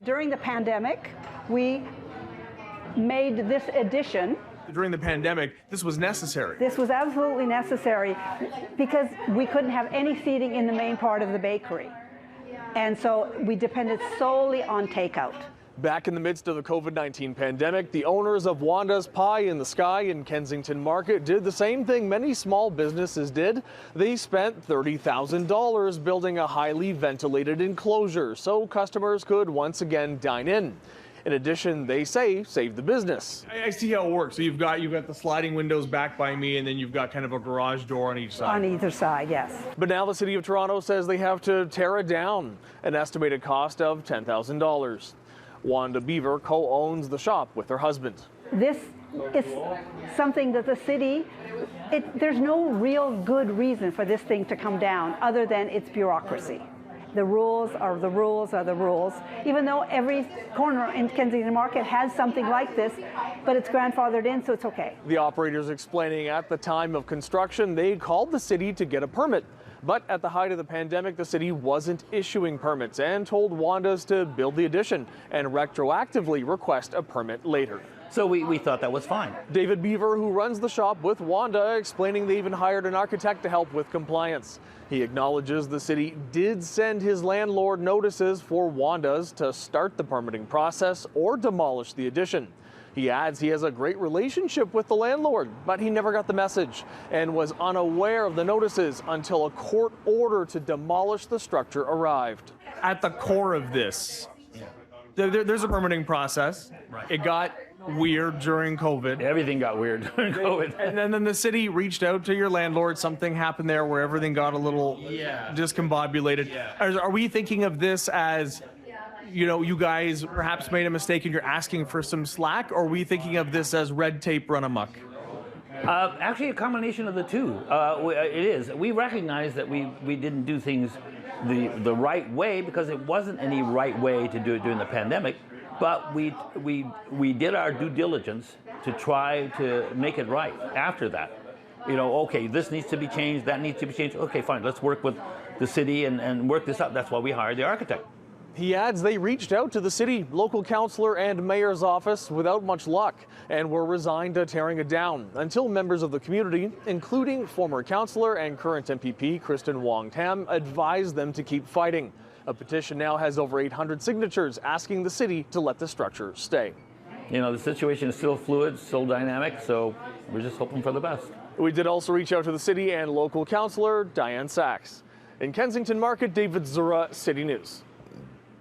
During the pandemic, we made this addition. During the pandemic, this was necessary. This was absolutely necessary because we couldn't have any seating in the main part of the bakery. And so we depended solely on takeout. Back in the midst of the COVID-19 pandemic, the owners of Wanda's Pie in the Sky in Kensington Market did the same thing many small businesses did. They spent $30,000 building a highly ventilated enclosure so customers could once again dine in. In addition, they say, save the business. I see how it works. So you've got the sliding windows back by me, and then you've got kind of a garage door on each side. On either side, yes. But now the City of Toronto says they have to tear it down, an estimated cost of $10,000. Wanda Beaver co-owns the shop with her husband. This is something that the city, there's no real good reason for this thing to come down other than its bureaucracy. The rules are the rules are the rules, even though every corner in Kensington Market has something like this, but it's grandfathered in, so it's okay. The operators explaining at the time of construction, they called the city to get a permit. But at the height of the pandemic, the city wasn't issuing permits and told Wanda's to build the addition and retroactively request a permit later. So we thought that was fine. David Beaver, who runs the shop with Wanda, explaining they even hired an architect to help with compliance. He acknowledges the city did send his landlord notices for Wanda's to start the permitting process or demolish the addition. He adds he has a great relationship with the landlord, but he never got the message and was unaware of the notices until a court order to demolish the structure arrived. At the core of this, there's a permitting process. Right. It got weird during COVID. Everything got weird during COVID. And then the city reached out to your landlord. Something happened there where everything got a little discombobulated. Yeah. Are we thinking of this as, you know, you guys perhaps made a mistake and you're asking for some slack, or are we thinking of this as red tape run amok? Actually, a combination of the two. It is. We recognize that we didn't do things the right way because it wasn't any right way to do it during the pandemic. But we did our due diligence to try to make it right after that. You know, okay, this needs to be changed, that needs to be changed. Okay, fine, let's work with the city and work this out. That's why we hired the architect. He adds they reached out to the city, local councillor and mayor's office without much luck and were resigned to tearing it down until members of the community, including former councillor and current MPP Kristen Wong-Tam, advised them to keep fighting. A petition now has over 800 signatures asking the city to let the structure stay. You know, the situation is still fluid, still dynamic, so we're just hoping for the best. We did also reach out to the city and local councillor Diane Sachs. In Kensington Market, David Zura, City News.